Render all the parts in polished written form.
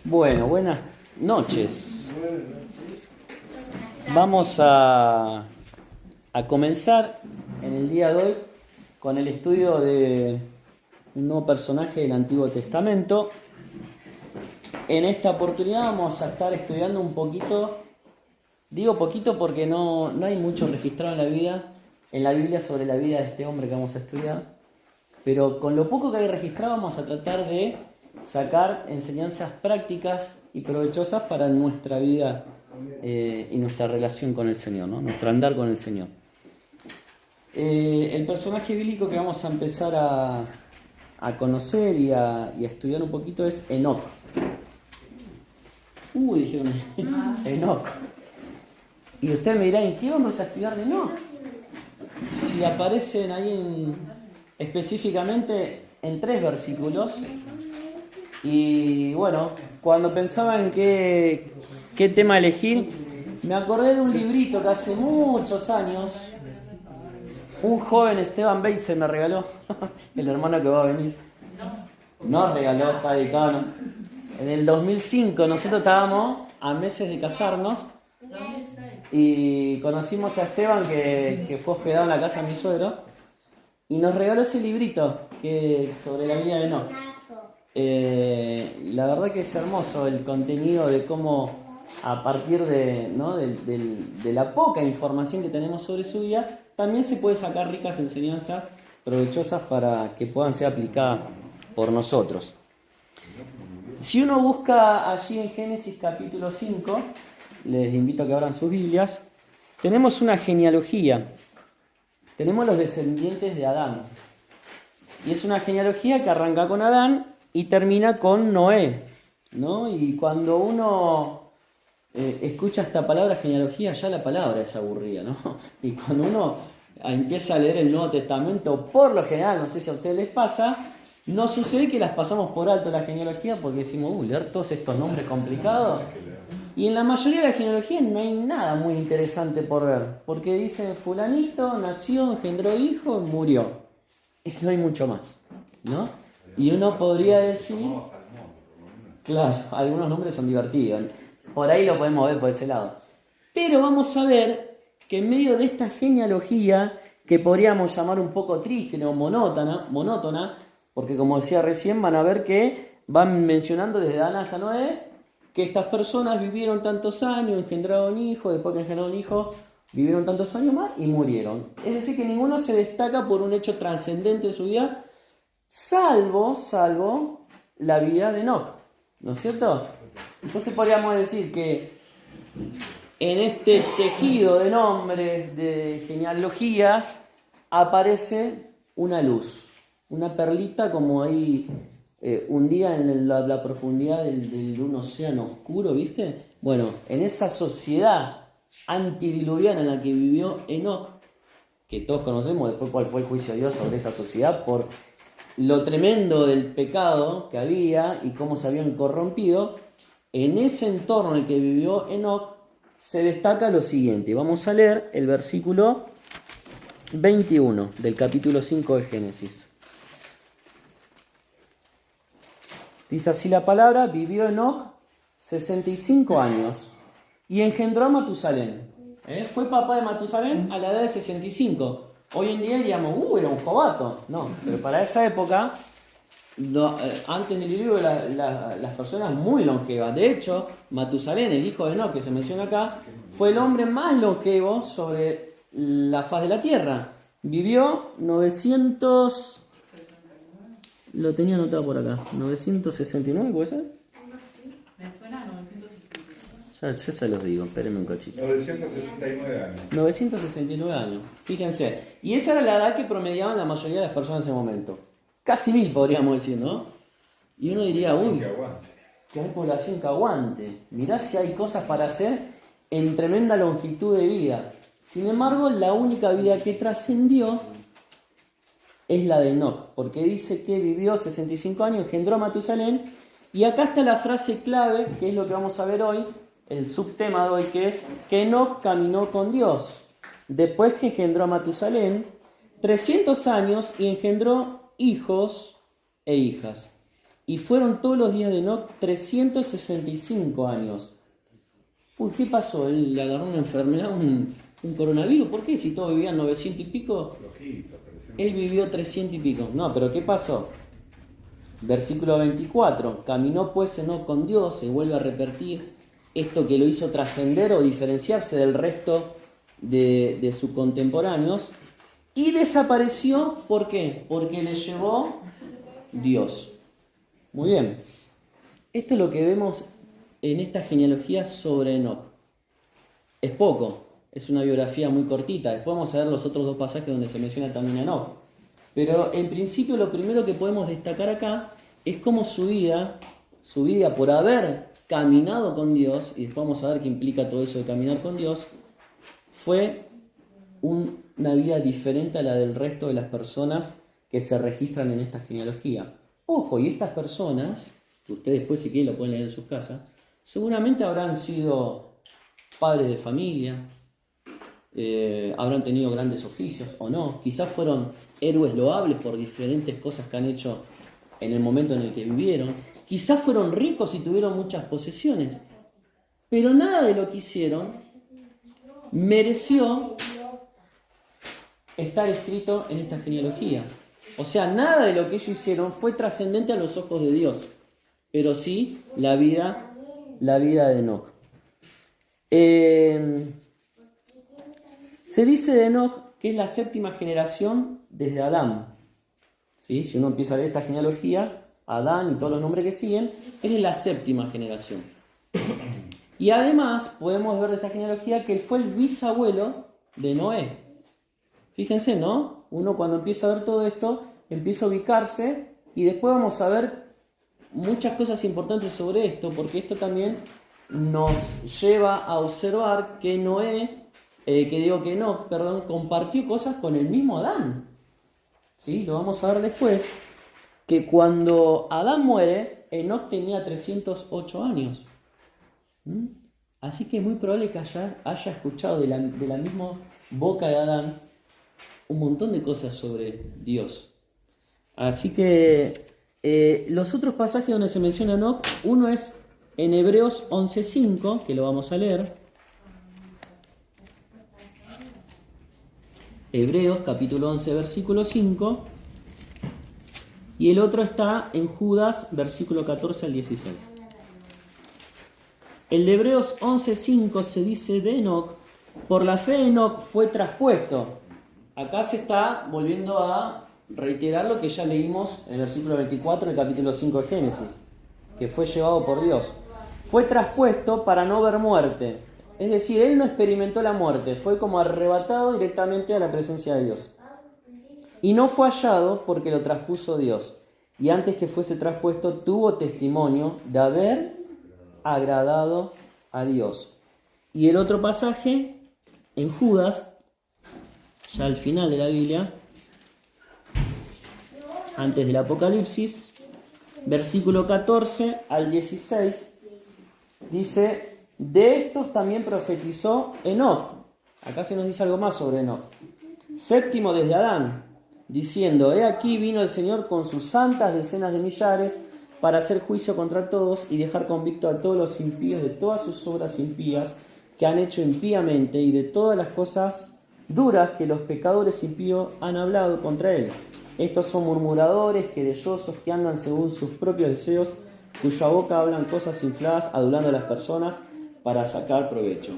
Bueno, buenas noches. Vamos a comenzar en el día de hoy con el estudio de un nuevo personaje del Antiguo Testamento. En esta oportunidad vamos a estar estudiando un poquito, digo poquito porque no hay mucho registrado en la Biblia sobre la vida de este hombre que vamos a estudiar, pero con lo poco que hay registrado vamos a tratar de sacar enseñanzas prácticas y provechosas para nuestra vida y nuestra relación con el Señor, ¿no? Nuestro andar con el Señor. El personaje bíblico que vamos a empezar a conocer y a estudiar un poquito es Enoc. Dijeron Enoc. Y usted me dirá, ¿en qué vamos a estudiar de Enoc? Si aparecen ahí específicamente en 3 versículos. Y bueno, cuando pensaba en qué tema elegir, me acordé de un librito que hace muchos años un joven Esteban Bates me regaló, el hermano que va a venir. Nos regaló, está dedicado, ¿no? En el 2005 nosotros estábamos a meses de casarnos y conocimos a Esteban que fue hospedado en la casa de mi suegro y nos regaló ese librito sobre la vida de Enoc. La verdad que es hermoso el contenido de cómo a partir de la poca información que tenemos sobre su vida también se puede sacar ricas enseñanzas provechosas para que puedan ser aplicadas por nosotros. Si uno busca allí en Génesis capítulo 5, les invito a que abran sus Biblias, tenemos una genealogía, tenemos los descendientes de Adán y es una genealogía que arranca con Adán y termina con Noé, ¿no? Y cuando uno escucha esta palabra genealogía, ya la palabra es aburrida, ¿no? Y cuando uno empieza a leer el Nuevo Testamento, por lo general, no sé si a ustedes les pasa, no sucede que las pasamos por alto la genealogía porque decimos, leer todos estos nombres complicados. Y en la mayoría de la genealogía no hay nada muy interesante por ver, porque dice fulanito nació, engendró hijo, murió. Y no hay mucho más, ¿no? Y uno podría decir, claro, algunos nombres son divertidos, por ahí lo podemos ver por ese lado. Pero vamos a ver que en medio de esta genealogía, que podríamos llamar un poco triste o monótona, porque como decía recién, van a ver que van mencionando desde Adán hasta Noé, que estas personas vivieron tantos años, engendraron hijos, después que engendraron hijos, vivieron tantos años más y murieron. Es decir, que ninguno se destaca por un hecho trascendente de su vida, salvo la vida de Enoc, ¿no es cierto? Entonces podríamos decir que en este tejido de nombres, de genealogías, aparece una luz, una perlita como ahí hundida en la profundidad de un océano oscuro, ¿viste? Bueno, en esa sociedad antidiluviana en la que vivió Enoc, que todos conocemos después cuál fue el juicio de Dios sobre esa sociedad por lo tremendo del pecado que había y cómo se habían corrompido, en ese entorno en el que vivió Enoc se destaca lo siguiente. Vamos a leer el versículo 21 del capítulo 5 de Génesis. Dice así la palabra: vivió Enoc 65 años y engendró a Matusalén. Fue papá de Matusalén a la edad de 65. Hoy en día diríamos, era un jovato. No, pero para esa época, antes del diluvio, las personas muy longevas. De hecho, Matusalén, el hijo de Enoc que se menciona acá, fue el hombre más longevo sobre la faz de la tierra. Vivió 900... Lo tenía anotado por acá. 969, ¿puede ser? Me suena a 969. Ya se los digo, espérenme un cachito. 969 años. 969 años, fíjense. Y esa era la edad que promediaban la mayoría de las personas en ese momento. Casi 1000 podríamos decir, ¿no? Y uno diría, que hay población que aguante. Mirá si hay cosas para hacer en tremenda longitud de vida. Sin embargo, la única vida que trascendió es la de Enoc, porque dice que vivió 65 años, engendró a Matusalén, y acá está la frase clave, que es lo que vamos a ver hoy, el subtema de hoy, que es que Enoc caminó con Dios. Después que engendró a Matusalén, 300 años y engendró hijos e hijas. y fueron todos los días de Enoc 365 años. Uy, ¿qué pasó? ¿Él le agarró una enfermedad, un coronavirus? ¿Por qué? Si todos vivían 900 y pico, él vivió 300 y pico. No, pero ¿qué pasó? Versículo 24. Caminó pues Enoc con Dios, se vuelve a repetir esto que lo hizo trascender o diferenciarse del resto de sus contemporáneos. Y desapareció, ¿por qué? Porque le llevó Dios. Muy bien. Esto es lo que vemos en esta genealogía sobre Enoc. Es poco, es una biografía muy cortita. Después vamos a ver los otros dos pasajes donde se menciona también a Enoc. Pero en principio lo primero que podemos destacar acá es cómo su vida por haber caminado con Dios, y después vamos a ver qué implica todo eso de caminar con Dios, fue una vida diferente a la del resto de las personas que se registran en esta genealogía. Ojo, y estas personas, que ustedes después si quieren lo pueden leer en sus casas, seguramente habrán sido padres de familia, habrán tenido grandes oficios o no, quizás fueron héroes loables por diferentes cosas que han hecho en el momento en el que vivieron, quizás fueron ricos y tuvieron muchas posesiones, pero nada de lo que hicieron mereció estar escrito en esta genealogía. O sea, nada de lo que ellos hicieron fue trascendente a los ojos de Dios, pero sí la vida de Enoc. Se dice de Enoc que es la séptima generación desde Adán. ¿Sí? Si uno empieza a leer esta genealogía, Adán y todos los nombres que siguen, él es la séptima generación. Y además podemos ver de esta genealogía que él fue el bisabuelo de Noé. Fíjense, ¿no? Uno cuando empieza a ver todo esto, empieza a ubicarse y después vamos a ver muchas cosas importantes sobre esto, porque esto también nos lleva a observar que Enoc, compartió cosas con el mismo Adán. ¿Sí? Lo vamos a ver después, que cuando Adán muere, Enoc tenía 308 años. Así que es muy probable que haya escuchado de la misma boca de Adán un montón de cosas sobre Dios. Así que los otros pasajes donde se menciona Enoc, uno es en Hebreos 11:5, que lo vamos a leer. Hebreos capítulo 11, versículo 5. Y el otro está en Judas, versículo 14 al 16. El de Hebreos 11:5 se dice de Enoc: por la fe Enoc fue traspuesto. Acá se está volviendo a reiterar lo que ya leímos en el versículo 24 del capítulo 5 de Génesis, que fue llevado por Dios. Fue traspuesto para no ver muerte. Es decir, él no experimentó la muerte, fue como arrebatado directamente a la presencia de Dios. Y no fue hallado porque lo traspuso Dios. Y antes que fuese traspuesto tuvo testimonio de haber agradado a Dios. Y el otro pasaje, en Judas, ya al final de la Biblia, antes del Apocalipsis, versículo 14 al 16, dice: de estos también profetizó Enoc. Acá se nos dice algo más sobre Enoc. Séptimo desde Adán, diciendo: he aquí vino el Señor con sus santas decenas de millares para hacer juicio contra todos y dejar convicto a todos los impíos de todas sus obras impías que han hecho impíamente y de todas las cosas duras que los pecadores impíos han hablado contra él. Estos son murmuradores, querellosos, que andan según sus propios deseos, cuya boca hablan cosas infladas, adulando a las personas para sacar provecho.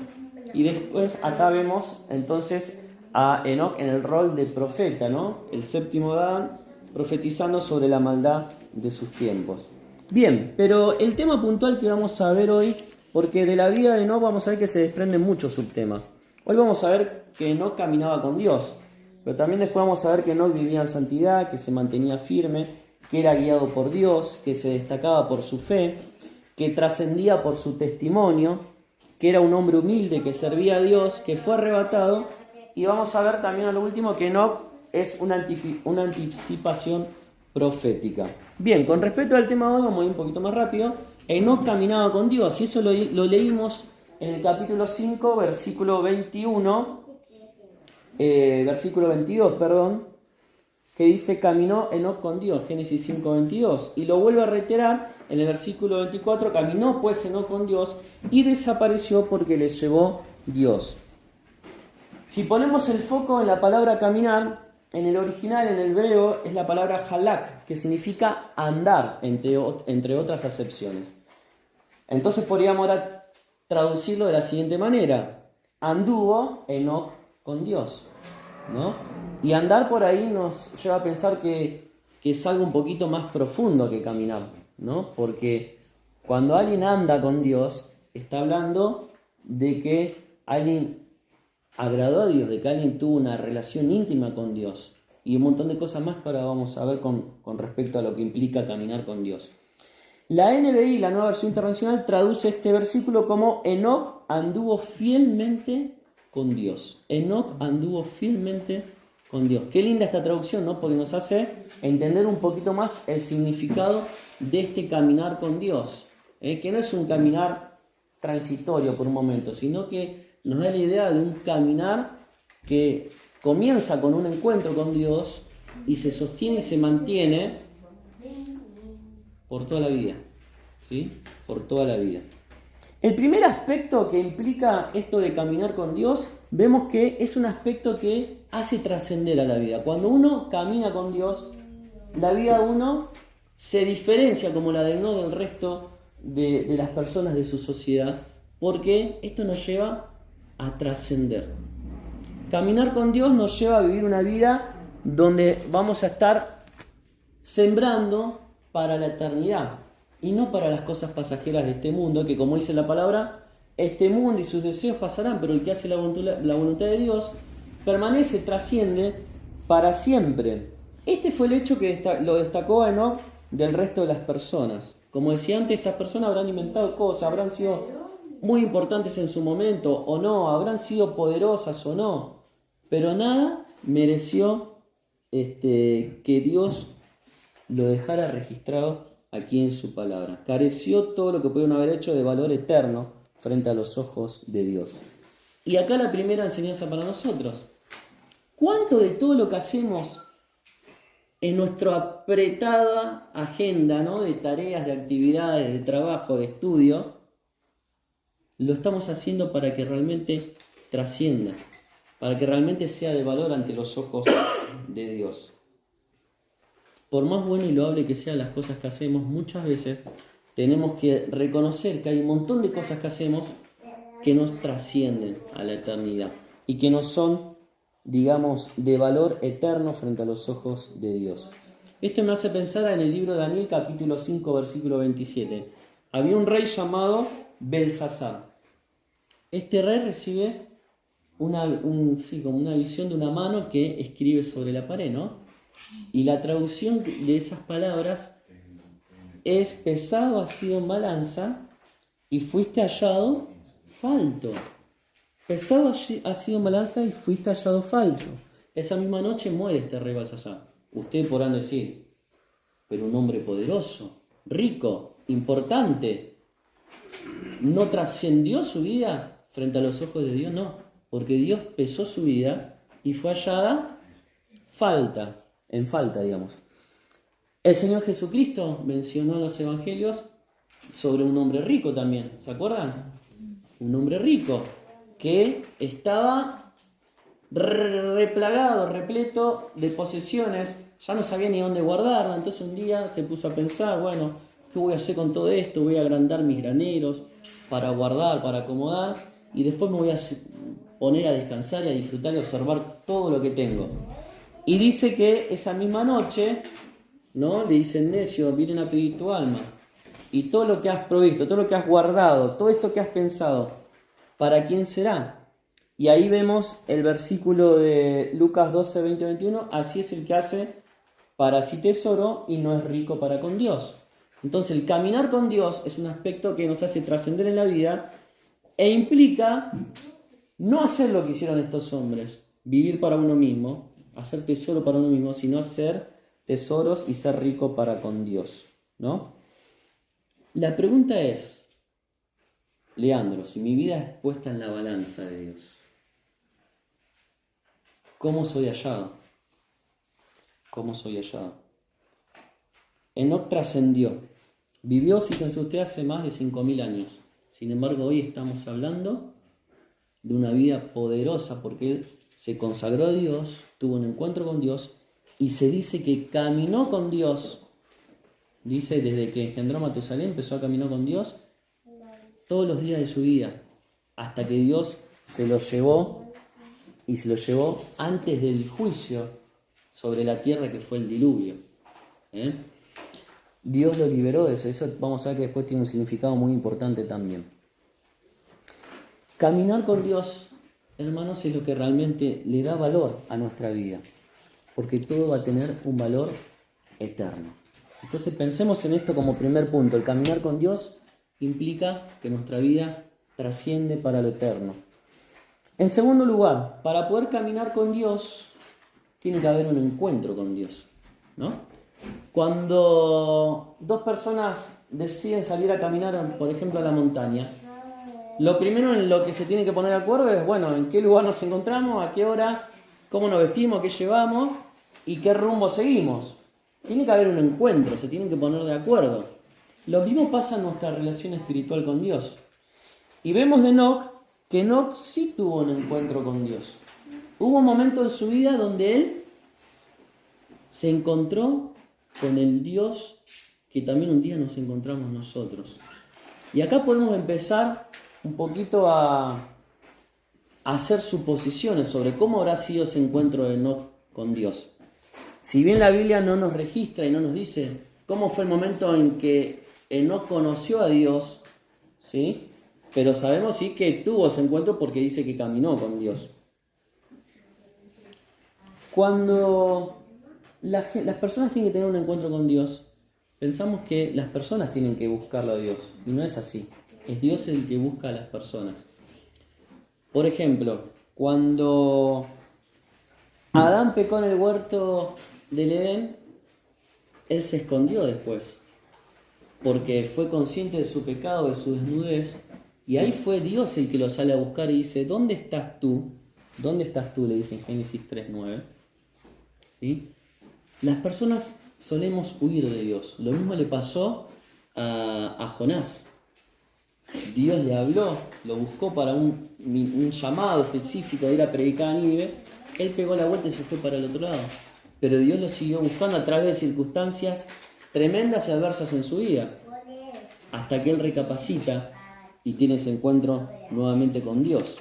Y después acá vemos entonces a Enoc en el rol de profeta, ¿no? El séptimo Adán, profetizando sobre la maldad de sus tiempos. Bien, pero el tema puntual que vamos a ver hoy, porque de la vida de Enoc vamos a ver que se desprenden muchos subtemas. Hoy vamos a ver que Enoc caminaba con Dios, pero también después vamos a ver que Enoc vivía en santidad, que se mantenía firme, que era guiado por Dios, que se destacaba por su fe, que trascendía por su testimonio, que era un hombre humilde, que servía a Dios, que fue arrebatado. Y vamos a ver también a lo último que Enoc es una anticipación profética. Bien, con respecto al tema de hoy, vamos a ir un poquito más rápido. Enoc caminaba con Dios, y eso lo leímos en el capítulo 5, versículo 22, que dice caminó Enoc con Dios, Génesis 5:22, y lo vuelve a reiterar en el versículo 24, caminó pues Enoc con Dios y desapareció porque le llevó Dios. Si ponemos el foco en la palabra caminar, en el original, en el hebreo, es la palabra halak, que significa andar, entre otras acepciones. Entonces podríamos ahora traducirlo de la siguiente manera: anduvo Enoc con Dios, ¿no? Y andar por ahí nos lleva a pensar que es algo un poquito más profundo que caminar, ¿no? Porque cuando alguien anda con Dios, está hablando de que alguien agradó a Dios, de que alguien tuvo una relación íntima con Dios y un montón de cosas más que ahora vamos a ver con respecto a lo que implica caminar con Dios. La NBI, la Nueva Versión Internacional, traduce este versículo como Enoc anduvo fielmente con Dios. Enoc anduvo fielmente con Dios. Qué linda esta traducción, ¿no? Porque nos hace entender un poquito más el significado de este caminar con Dios. Que no es un caminar transitorio por un momento, sino que nos da la idea de un caminar que comienza con un encuentro con Dios y se sostiene y se mantiene por toda la vida, ¿sí? Por toda la vida. El primer aspecto que implica esto de caminar con Dios, vemos que es un aspecto que hace trascender a la vida. Cuando uno camina con Dios, la vida de uno se diferencia como la del del resto de las personas de su sociedad, porque esto nos lleva a trascender. Caminar con Dios nos lleva a vivir una vida donde vamos a estar sembrando para la eternidad y no para las cosas pasajeras de este mundo, que como dice la palabra, este mundo y sus deseos pasarán, pero el que hace la voluntad de Dios permanece, trasciende para siempre. Este fue el hecho que lo destacó a Enoc del resto de las personas. Como decía antes, estas personas habrán inventado cosas, habrán sido muy importantes en su momento o no, habrán sido poderosas o no, pero nada mereció que Dios lo dejara registrado aquí en su palabra. Careció todo lo que pudieron haber hecho de valor eterno frente a los ojos de Dios. Y acá la primera enseñanza para nosotros: ¿cuánto de todo lo que hacemos en nuestra apretada agenda, ¿no?, de tareas, de actividades, de trabajo, de estudio, lo estamos haciendo para que realmente trascienda, para que realmente sea de valor ante los ojos de Dios? Por más bueno y loable que sean las cosas que hacemos, muchas veces tenemos que reconocer que hay un montón de cosas que hacemos que nos trascienden a la eternidad y que no son, digamos, de valor eterno frente a los ojos de Dios. Esto me hace pensar en el libro de Daniel, capítulo 5, versículo 27. Había un rey llamado Belsasar. Este rey recibe como una visión de una mano que escribe sobre la pared, ¿no? Y la traducción de esas palabras es: pesado has sido en balanza y fuiste hallado falto. Pesado has sido en balanza y fuiste hallado falto. Esa misma noche muere este rey Belsasar. Ustedes podrán decir, pero un hombre poderoso, rico, importante, ¿no trascendió su vida frente a los ojos de Dios? No, porque Dios pesó su vida y fue hallada en falta, digamos. El Señor Jesucristo mencionó en los evangelios sobre un hombre rico también, ¿se acuerdan? Un hombre rico que estaba replagado, repleto de posesiones, ya no sabía ni dónde guardarla. Entonces un día se puso a pensar, bueno, ¿qué voy a hacer con todo esto? Voy a agrandar mis graneros para guardar, para acomodar, y después me voy a poner a descansar y a disfrutar y a observar todo lo que tengo. Y dice que esa misma noche, ¿no?, le dicen: necio, vienen a pedir tu alma. Y todo lo que has provisto, todo lo que has guardado, todo esto que has pensado, ¿para quién será? Y ahí vemos el versículo de Lucas 12, 20, 21. Así es el que hace para sí tesoro y no es rico para con Dios. Entonces el caminar con Dios es un aspecto que nos hace trascender en la vida e implica no hacer lo que hicieron estos hombres, vivir para uno mismo, hacer tesoro para uno mismo, sino hacer tesoros y ser rico para con Dios, ¿no? La pregunta es, Leandro, si mi vida es puesta en la balanza de Dios, ¿cómo soy hallado? cómo soy hallado. Enoc trascendió. Vivió, fíjense usted, hace más de 5.000 años. Sin embargo, hoy estamos hablando de una vida poderosa porque él se consagró a Dios, tuvo un encuentro con Dios y se dice que caminó con Dios. Dice, desde que engendró a Matusalén, empezó a caminar con Dios todos los días de su vida, hasta que Dios se lo llevó, y se lo llevó antes del juicio sobre la tierra que fue el diluvio. Dios lo liberó de eso. Eso vamos a ver que después tiene un significado muy importante también. Caminar con Dios, hermanos, es lo que realmente le da valor a nuestra vida, porque todo va a tener un valor eterno. Entonces pensemos en esto como primer punto. El caminar con Dios implica que nuestra vida trasciende para lo eterno. En segundo lugar, para poder caminar con Dios, tiene que haber un encuentro con Dios, ¿no? Cuando dos personas deciden salir a caminar, por ejemplo, a la montaña, lo primero en lo que se tiene que poner de acuerdo es, bueno, en qué lugar nos encontramos, a qué hora, cómo nos vestimos, qué llevamos y qué rumbo seguimos. Tiene que haber un encuentro, se tienen que poner de acuerdo. Lo mismo pasa en nuestra relación espiritual con Dios. Y vemos de Enoc que Enoc sí tuvo un encuentro con Dios. Hubo un momento en su vida donde él se encontró con el Dios que también un día nos encontramos nosotros. Y acá podemos empezar un poquito a hacer suposiciones sobre cómo habrá sido ese encuentro de Enoc con Dios. Si bien la Biblia no nos registra y no nos dice cómo fue el momento en que Enoc conoció a Dios, ¿sí? Pero sabemos sí que tuvo ese encuentro porque dice que caminó con Dios. Cuando las personas tienen que tener un encuentro con Dios, pensamos que las personas tienen que buscarlo a Dios, y no es así. Es Dios el que busca a las personas. Por ejemplo, cuando Adán pecó en el huerto del Edén, él se escondió después, porque fue consciente de su pecado, de su desnudez, y ahí fue Dios el que lo sale a buscar y dice, ¿dónde estás tú? ¿Dónde estás tú? Le dice en Génesis 3:9. ¿Sí? Las personas solemos huir de Dios. Lo mismo le pasó a Jonás. Dios le habló, lo buscó para un llamado específico de ir a predicar a Nínive. Él pegó la vuelta y se fue para el otro lado. Pero Dios lo siguió buscando a través de circunstancias tremendas y adversas en su vida, hasta que él recapacita y tiene ese encuentro nuevamente con Dios.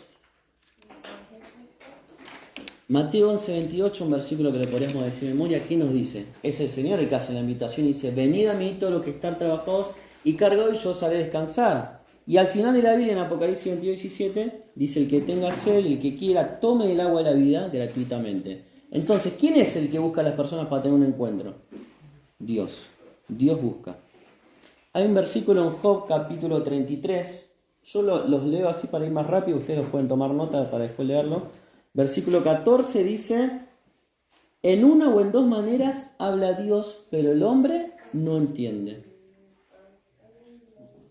Mateo 11:28, un versículo que le podríamos decir de memoria, ¿qué nos dice? Es el Señor el que hace la invitación y dice, venid a mí todos los que están trabajados y cargados y yo os haré descansar. Y al final de la Biblia, en Apocalipsis 22:17, dice, el que tenga sed, el que quiera, tome del agua de la vida gratuitamente. Entonces, ¿quién es el que busca a las personas para tener un encuentro? Dios. Dios busca. Hay un versículo en Job capítulo 33, yo los leo así para ir más rápido, ustedes los pueden tomar nota para después leerlo. Versículo 14 dice, en una o en dos maneras habla Dios, pero el hombre no entiende.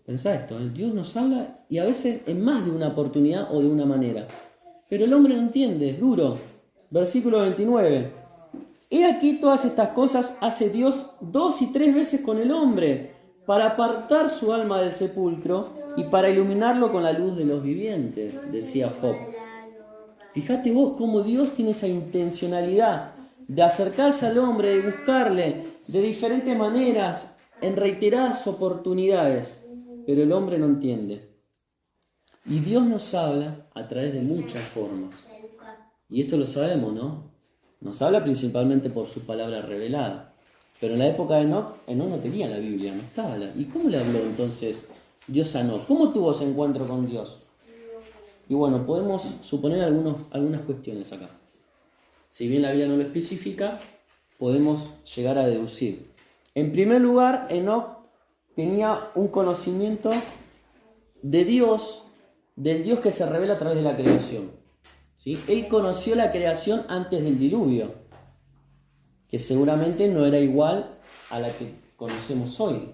Pensá esto, Dios nos habla y a veces en más de una oportunidad o de una manera, pero el hombre no entiende, es duro. Versículo 29, he aquí todas estas cosas hace Dios 2 y 3 veces con el hombre, para apartar su alma del sepulcro y para iluminarlo con la luz de los vivientes, decía Job. Fíjate vos cómo Dios tiene esa intencionalidad de acercarse al hombre, de buscarle de diferentes maneras, en reiteradas oportunidades, pero el hombre no entiende. Y Dios nos habla a través de muchas formas. Y esto lo sabemos, ¿no? Nos habla principalmente por su palabra revelada. Pero en la época de Enoc no tenía la Biblia, no estaba. ¿Y cómo le habló entonces Dios a Enoc? ¿Cómo tuvo ese encuentro con Dios? Y bueno, podemos suponer algunas cuestiones acá. Si bien la Biblia no lo especifica, podemos llegar a deducir. En primer lugar, Enoc tenía un conocimiento de Dios, del Dios que se revela a través de la creación. ¿Sí? Él conoció la creación antes del diluvio, que seguramente no era igual a la que conocemos hoy.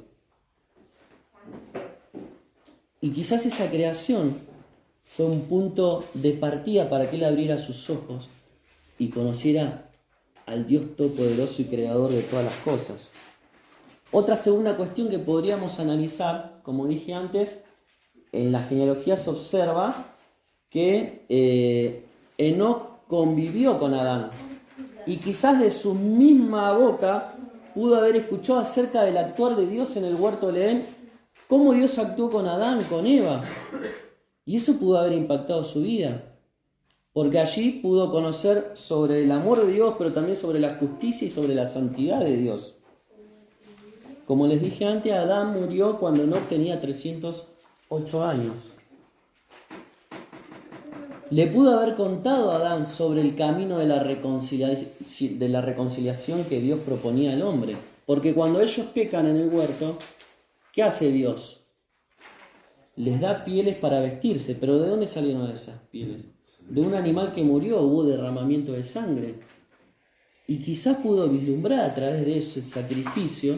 Y quizás esa creación fue un punto de partida para que él abriera sus ojos y conociera al Dios Todopoderoso y Creador de todas las cosas. Otra segunda cuestión que podríamos analizar, como dije antes, en la genealogía se observa que Enoc convivió con Adán y quizás de su misma boca pudo haber escuchado acerca del actuar de Dios en el huerto de Edén, cómo Dios actuó con Adán, con Eva, y eso pudo haber impactado su vida, porque allí pudo conocer sobre el amor de Dios, pero también sobre la justicia y sobre la santidad de Dios. Como les dije antes, Adán murió cuando Enoc tenía 308 años. Le pudo haber contado a Adán sobre el camino de la reconciliación que Dios proponía al hombre. Porque cuando ellos pecan en el huerto, ¿qué hace Dios? Les da pieles para vestirse. ¿Pero de dónde salieron esas pieles? De un animal que murió, hubo derramamiento de sangre. Y quizás pudo vislumbrar a través de ese sacrificio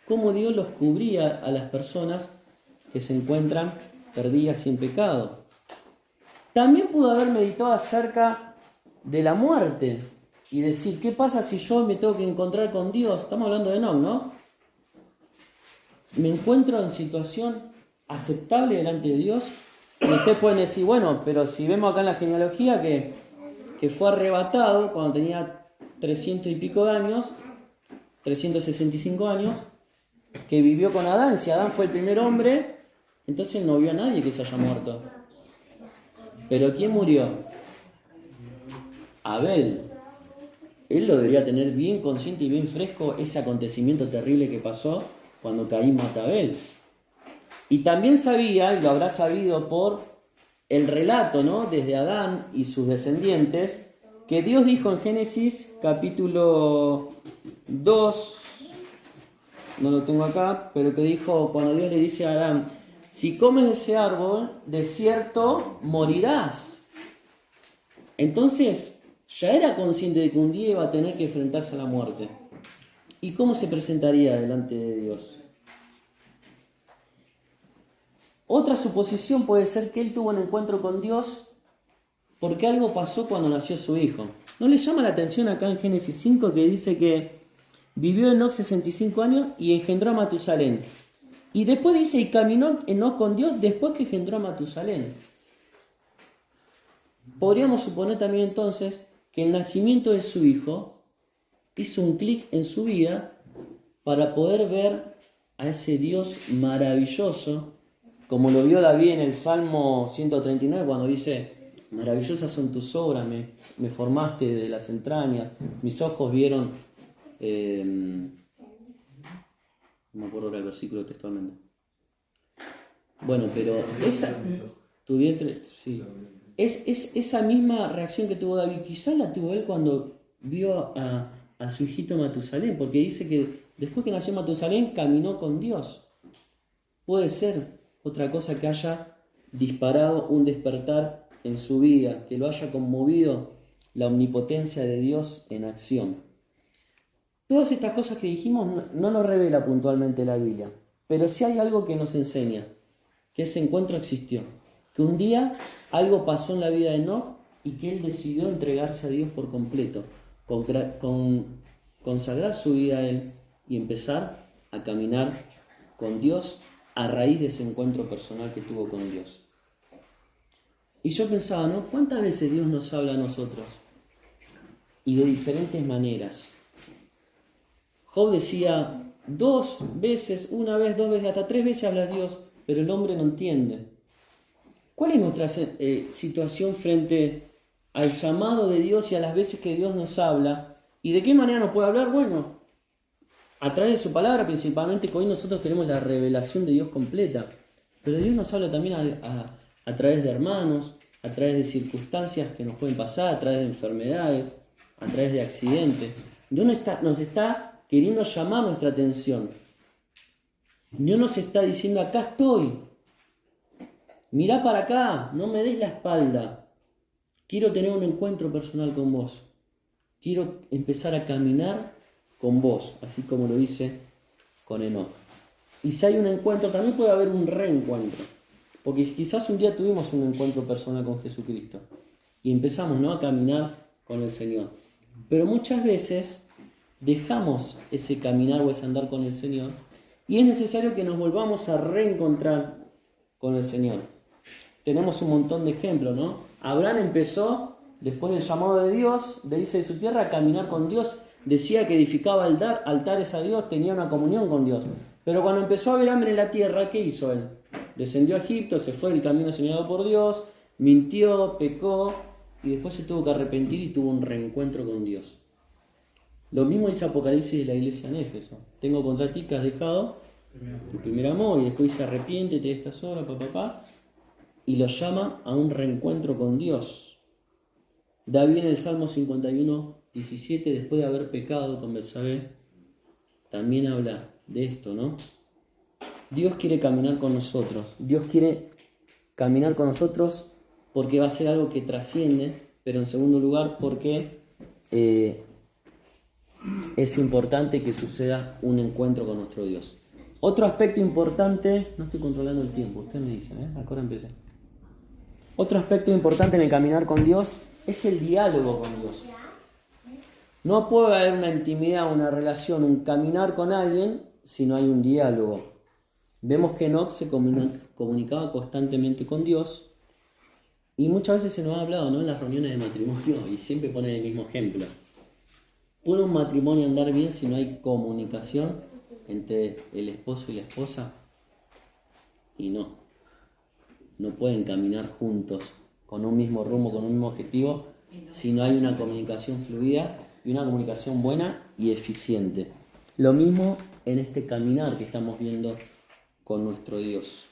cómo Dios los cubría a las personas que se encuentran perdidas sin pecado. También pudo haber meditado acerca de la muerte y decir, ¿qué pasa si yo me tengo que encontrar con Dios? Estamos hablando de Enoc, ¿no? Me encuentro en situación aceptable delante de Dios. Y ustedes pueden decir, bueno, pero si vemos acá en la genealogía que fue arrebatado cuando tenía 300 y pico de años, 365 años, que vivió con Adán. Si Adán fue el primer hombre, entonces no vio a nadie que se haya muerto. ¿Pero quién murió? Abel. Él lo debería tener bien consciente y bien fresco ese acontecimiento terrible que pasó cuando Caín mata a Abel. Y también sabía, y lo habrá sabido por el relato, ¿no?, desde Adán y sus descendientes, que Dios dijo en Génesis capítulo 2, no lo tengo acá, pero que dijo cuando Dios le dice a Adán, si comes de ese árbol, de cierto morirás. Entonces, ya era consciente de que un día iba a tener que enfrentarse a la muerte. ¿Y cómo se presentaría delante de Dios? Otra suposición puede ser que él tuvo un encuentro con Dios porque algo pasó cuando nació su hijo. ¿No le llama la atención acá en Génesis 5 que dice que vivió Enoc 65 años y engendró a Matusalén? Y después dice, y caminó Enoc con Dios después que engendró a Matusalén. Podríamos suponer también entonces que el nacimiento de su hijo hizo un clic en su vida para poder ver a ese Dios maravilloso, como lo vio David en el Salmo 139 cuando dice, maravillosas son tus obras, me formaste de las entrañas, mis ojos vieron... no me acuerdo ahora el versículo textualmente. Bueno, pero tu vientre, sí. Es esa misma reacción que tuvo David, quizás la tuvo él cuando vio a su hijito Matusalén, porque dice que después que nació Matusalén caminó con Dios. Puede ser otra cosa que haya disparado un despertar en su vida, que lo haya conmovido la omnipotencia de Dios en acción. Todas estas cosas que dijimos no nos revela puntualmente la Biblia, pero sí hay algo que nos enseña, que ese encuentro existió, que un día algo pasó en la vida de Enoc y que él decidió entregarse a Dios por completo, consagrar su vida a él y empezar a caminar con Dios a raíz de ese encuentro personal que tuvo con Dios. Y yo pensaba, ¿no? ¿Cuántas veces Dios nos habla a nosotros? Y de diferentes maneras. Job decía 2 veces, 1 vez, 2 veces, hasta 3 veces habla Dios, pero el hombre no entiende. ¿Cuál es nuestra situación frente al llamado de Dios y a las veces que Dios nos habla? ¿Y de qué manera nos puede hablar? Bueno, a través de su palabra, principalmente, que hoy nosotros tenemos la revelación de Dios completa. Pero Dios nos habla también a través de hermanos, a través de circunstancias que nos pueden pasar, a través de enfermedades, a través de accidentes. Dios nos está queriendo llamar nuestra atención. Dios nos está diciendo, acá estoy. Mirá para acá, no me des la espalda. Quiero tener un encuentro personal con vos. Quiero empezar a caminar con vos, así como lo hice con Enoc. Y si hay un encuentro, también puede haber un reencuentro. Porque quizás un día tuvimos un encuentro personal con Jesucristo. Y empezamos, ¿no?, a caminar con el Señor. Pero muchas veces dejamos ese caminar o ese andar con el Señor y es necesario que nos volvamos a reencontrar con el Señor. Tenemos un montón de ejemplos, ¿no? Abraham empezó, después del llamado de Dios, de irse de su tierra, a caminar con Dios. Decía que edificaba altares a Dios, tenía una comunión con Dios. Pero cuando empezó a haber hambre en la tierra, ¿qué hizo él? Descendió a Egipto, se fue del camino señalado por Dios, mintió, pecó y después se tuvo que arrepentir y tuvo un reencuentro con Dios. Lo mismo dice Apocalipsis de la iglesia en Éfeso. Tengo contra ti que has dejado tu primer amor y después dice arrepiéntete de estas obras, y lo llama a un reencuentro con Dios. David en el Salmo 51:17, después de haber pecado con Betsabé, también habla de esto, ¿no? Dios quiere caminar con nosotros. Dios quiere caminar con nosotros porque va a ser algo que trasciende, pero en segundo lugar porque es importante que suceda un encuentro con nuestro Dios. Otro aspecto importante, no estoy controlando el tiempo, ustedes me dicen, ¿eh? Ahora empecé. Otro aspecto importante en el caminar con Dios es el diálogo con Dios. No puede haber una intimidad, una relación, un caminar con alguien si no hay un diálogo. Vemos que Enoc se comunicaba constantemente con Dios y muchas veces se nos ha hablado, ¿no?, en las reuniones de matrimonio y siempre ponen el mismo ejemplo. ¿Puede un matrimonio andar bien si no hay comunicación entre el esposo y la esposa? Y no pueden caminar juntos con un mismo rumbo, con un mismo objetivo, si no hay una comunicación fluida y una comunicación buena y eficiente. Lo mismo en este caminar que estamos viendo con nuestro Dios.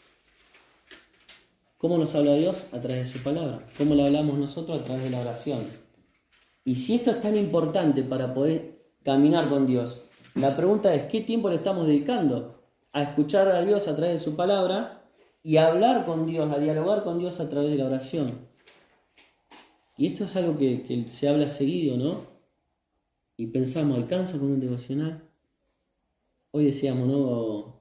¿Cómo nos habla Dios? A través de su palabra. ¿Cómo le hablamos nosotros? A través de la oración. Y si esto es tan importante para poder caminar con Dios, la pregunta es, ¿qué tiempo le estamos dedicando a escuchar a Dios a través de su palabra y a hablar con Dios, a dialogar con Dios a través de la oración? Y esto es algo que se habla seguido, ¿no? Y pensamos, ¿alcanza con un devocional? Hoy decíamos, ¿no?,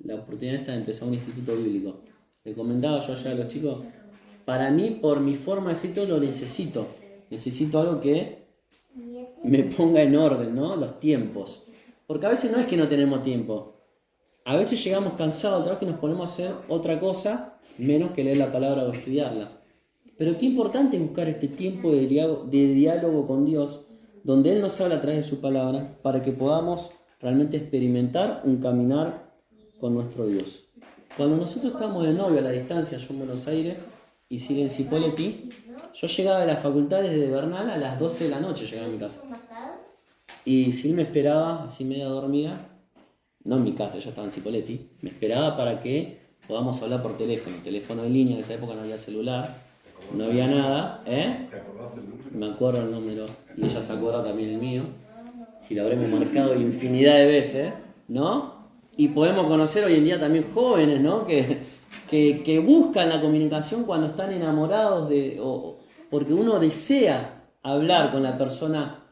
la oportunidad esta de empezar un instituto bíblico. Le comentaba yo allá a los chicos, para mí, por mi forma de decir, lo necesito. Necesito algo que me ponga en orden, ¿no?, los tiempos. Porque a veces no es que no tenemos tiempo. A veces llegamos cansados del trabajo y nos ponemos a hacer otra cosa, menos que leer la palabra o estudiarla. Pero qué importante es buscar este tiempo de diálogo con Dios, donde Él nos habla a través de su palabra, para que podamos realmente experimentar un caminar con nuestro Dios. Cuando nosotros estábamos de novio a la distancia, yo en Buenos Aires y Silvia en Cipolletti, yo llegaba de la facultad desde Bernal a las 12 de la noche, llegaba a mi casa. Y Silvia me esperaba, así media dormida, no en mi casa, yo estaba en Cipolletti, me esperaba para que podamos hablar por teléfono de línea, en esa época no había celular, no había nada, ¿eh? Me acuerdo el número, y ella se acuerda también el mío, si lo habremos marcado infinidad de veces, ¿no? Y podemos conocer hoy en día también jóvenes, ¿no?, que buscan la comunicación cuando están enamorados porque uno desea hablar con la persona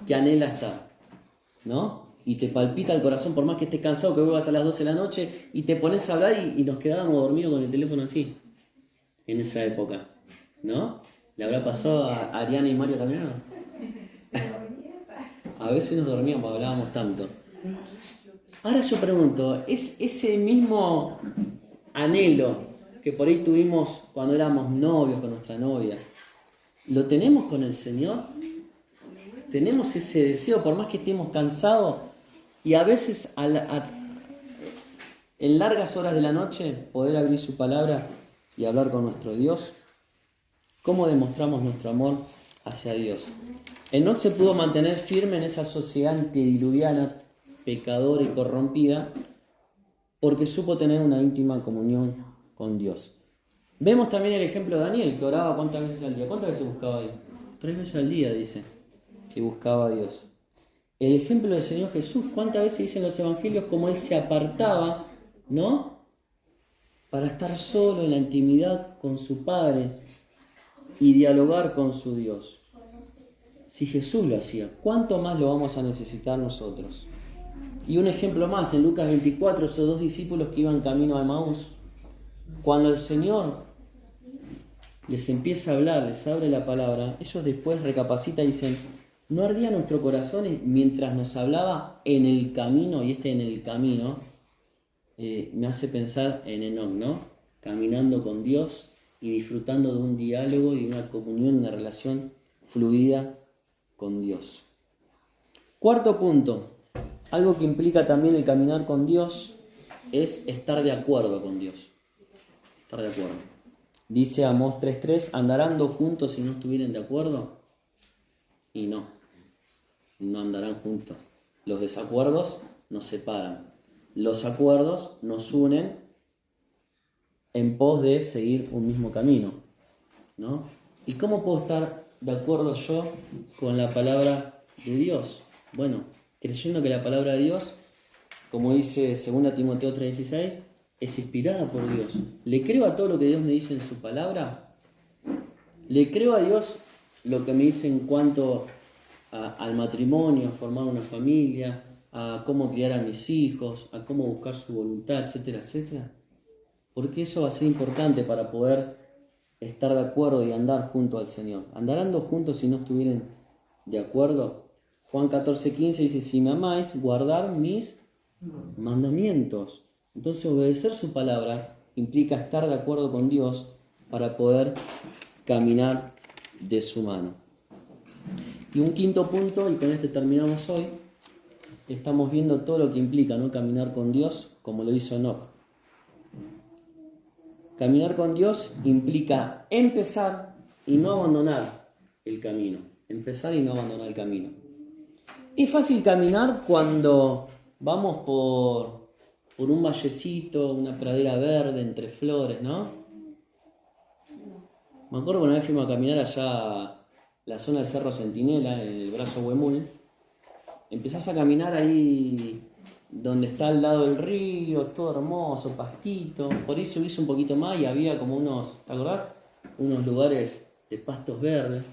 que anhela estar, ¿no? Y te palpita el corazón por más que estés cansado, que vuelvas a las 12 de la noche y te pones a hablar y nos quedábamos dormidos con el teléfono así, en esa época, ¿no? ¿Le habrá pasado a Ariana y Mario también, no? A veces nos dormíamos, hablábamos tanto. Ahora yo pregunto, ¿es ese mismo anhelo que por ahí tuvimos cuando éramos novios con nuestra novia, lo tenemos con el Señor? ¿Tenemos ese deseo por más que estemos cansados y a veces en largas horas de la noche poder abrir su palabra y hablar con nuestro Dios? ¿Cómo demostramos nuestro amor hacia Dios? Enoc se pudo mantener firme en esa sociedad antediluviana, pecadora y corrompida, porque supo tener una íntima comunión con Dios. Vemos también el ejemplo de Daniel, que oraba ¿cuántas veces al día? ¿Cuántas veces buscaba a Dios? 3 veces al día, dice, que buscaba a Dios. El ejemplo del Señor Jesús, ¿cuántas veces dicen los evangelios cómo Él se apartaba, ¿no?, para estar solo en la intimidad con su Padre y dialogar con su Dios? Si Jesús lo hacía, ¿cuánto más lo vamos a necesitar nosotros? Y un ejemplo más, en Lucas 24, esos 2 discípulos que iban camino a Emaús, cuando el Señor les empieza a hablar, les abre la palabra, ellos después recapacitan y dicen, ¿no ardía nuestro corazón mientras nos hablaba en el camino? Y en el camino me hace pensar en Enoc, ¿no? Caminando con Dios y disfrutando de un diálogo y una comunión, una relación fluida con Dios. Cuarto punto, algo que implica también el caminar con Dios es estar de acuerdo con Dios. Estar de acuerdo. Dice Amós 3:3, ¿andarán dos juntos si no estuvieran de acuerdo? Y no andarán juntos. Los desacuerdos nos separan. Los acuerdos nos unen en pos de seguir un mismo camino, ¿no? ¿Y cómo puedo estar de acuerdo yo con la palabra de Dios? Bueno, creyendo que la palabra de Dios, como dice 2 Timoteo 3:16, es inspirada por Dios. ¿Le creo a todo lo que Dios me dice en su palabra? ¿Le creo a Dios lo que me dice en cuanto al matrimonio, a formar una familia, a cómo criar a mis hijos, a cómo buscar su voluntad, etcétera, etcétera? Porque eso va a ser importante para poder estar de acuerdo y andar junto al Señor. ¿Andarán dos juntos si no estuvieran de acuerdo? Juan 14:15 dice, si me amáis, guardad mis mandamientos. Entonces obedecer su palabra implica estar de acuerdo con Dios para poder caminar de su mano. Y un quinto punto, y con este terminamos hoy, estamos viendo todo lo que implica, ¿no? Caminar con Dios como lo hizo Enoc. Caminar con Dios implica empezar y no abandonar el camino. Empezar y no abandonar el camino. Es fácil caminar cuando vamos por un vallecito, una pradera verde entre flores, ¿no? Me acuerdo que una vez fuimos a caminar allá a la zona del Cerro Centinela, en el brazo Huemul. Empezás a caminar ahí donde está al lado del río, todo hermoso, pastito. Por ahí subís un poquito más y había como unos, ¿te acordás? Unos lugares de pastos verdes.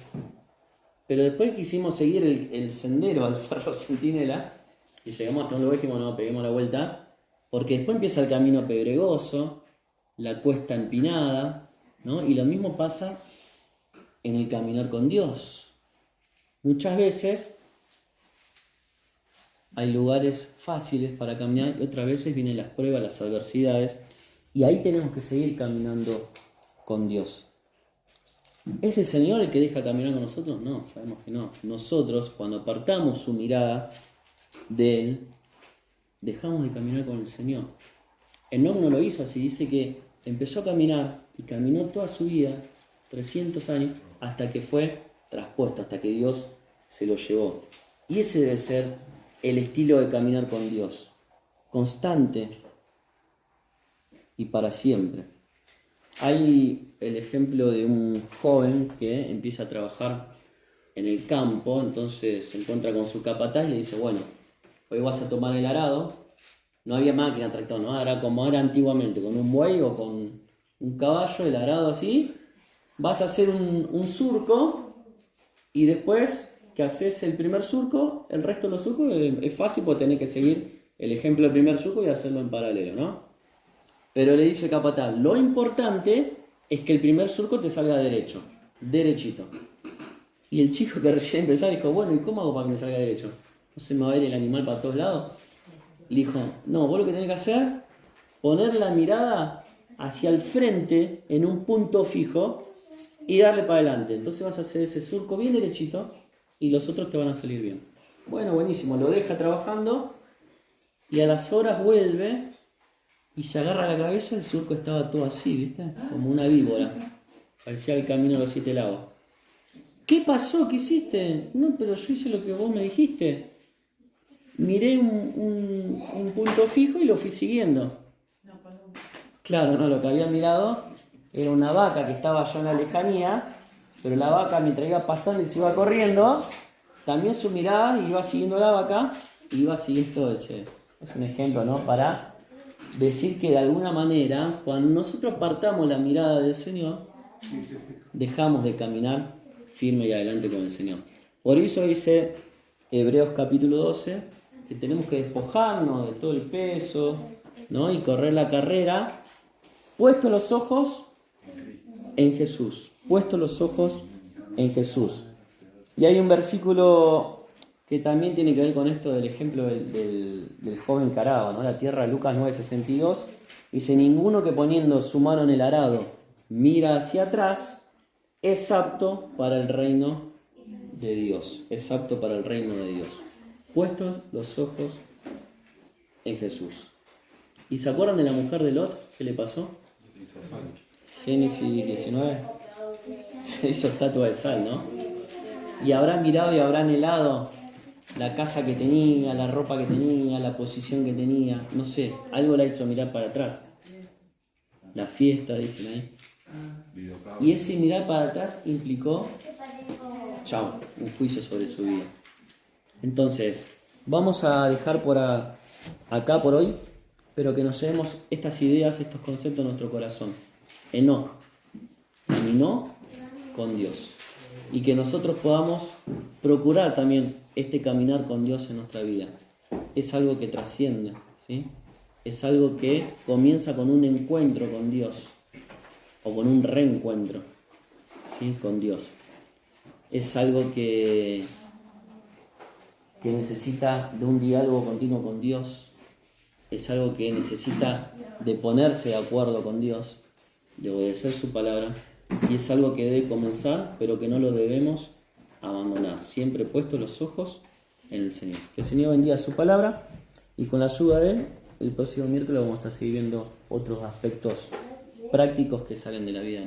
Pero después quisimos seguir el sendero al Cerro Centinela y llegamos hasta un lugar y dijimos, no, peguemos la vuelta. Porque después empieza el camino pedregoso, la cuesta empinada, ¿no? Y lo mismo pasa en el caminar con Dios. Muchas veces hay lugares fáciles para caminar y otras veces vienen las pruebas, las adversidades, y ahí tenemos que seguir caminando con Dios. ¿Es el Señor el que deja caminar con nosotros? No, sabemos que no. Nosotros, cuando apartamos su mirada de Él, dejamos de caminar con el Señor. Enoc no lo hizo así, dice que empezó a caminar y caminó toda su vida, 300 años, hasta que fue traspuesto, hasta que Dios se lo llevó. Y ese debe ser el estilo de caminar con Dios, constante y para siempre. Hay el ejemplo de un joven que empieza a trabajar en el campo, entonces se encuentra con su capataz y le dice, bueno, hoy vas a tomar el arado. No había máquina, tractor, ¿no? Era como era antiguamente, con un buey o con un caballo, el arado así. Vas a hacer un surco y después que haces el primer surco, el resto de los surcos es fácil porque tenés que seguir el ejemplo del primer surco y hacerlo en paralelo, ¿no? Pero le dice capataz, lo importante es que el primer surco te salga derecho, derechito. Y el chico que recién empezaba dijo, bueno, ¿y cómo hago para que me salga derecho? ¿No se me va a ir el animal para todos lados? Le dijo, no, vos lo que tenés que hacer, poner la mirada hacia el frente en un punto fijo y darle para adelante. Entonces vas a hacer ese surco bien derechito y los otros te van a salir bien. Bueno, buenísimo, lo deja trabajando y a las horas vuelve y se agarra la cabeza, el surco estaba todo así, ¿viste? Como una víbora. Parecía el camino de los 7 lagos. ¿Qué pasó? ¿Qué hiciste? No, pero yo hice lo que vos me dijiste. Miré un punto fijo y lo fui siguiendo. Claro, no, lo que había mirado era una vaca que estaba allá en la lejanía, pero la vaca mientras iba pastando y se iba corriendo, también su mirada iba siguiendo la vaca y iba siguiendo ese. Es un ejemplo, ¿no? Para decir que de alguna manera, cuando nosotros apartamos la mirada del Señor, dejamos de caminar firme y adelante con el Señor. Por eso dice Hebreos capítulo 12, que tenemos que despojarnos de todo el peso, ¿no? Y correr la carrera, puesto los ojos en Jesús. Puestos los ojos en Jesús. Y hay un versículo que también tiene que ver con esto del ejemplo del joven que araba, ¿no? La tierra, Lucas 9:62. Dice, ninguno que poniendo su mano en el arado mira hacia atrás es apto para el reino de Dios. Es apto para el reino de Dios. Puestos los ojos en Jesús. ¿Y se acuerdan de la mujer de Lot? ¿Qué le pasó? Génesis 19. Se hizo estatua de sal, ¿no? Y habrá mirado y habrá anhelado la casa que tenía, la ropa que tenía, la posición que tenía, no sé, algo la hizo mirar para atrás. La fiesta, dicen ahí. Y ese mirar para atrás implicó, chao, un juicio sobre su vida. Entonces, vamos a dejar por acá por hoy, pero que nos llevemos estas ideas, estos conceptos en nuestro corazón. Enoc caminó con Dios. Y que nosotros podamos procurar también este caminar con Dios en nuestra vida. Es algo que trasciende, ¿sí? Es algo que comienza con un encuentro con Dios o con un reencuentro, ¿sí? Con Dios. Es algo que necesita de un diálogo continuo con Dios. Es algo que necesita de ponerse de acuerdo con Dios, de obedecer su palabra. Y es algo que debe comenzar, pero que no lo debemos abandonar. Siempre puestos los ojos en el Señor. Que el Señor bendiga su palabra y con la ayuda de Él, el próximo miércoles vamos a seguir viendo otros aspectos prácticos que salen de la vida.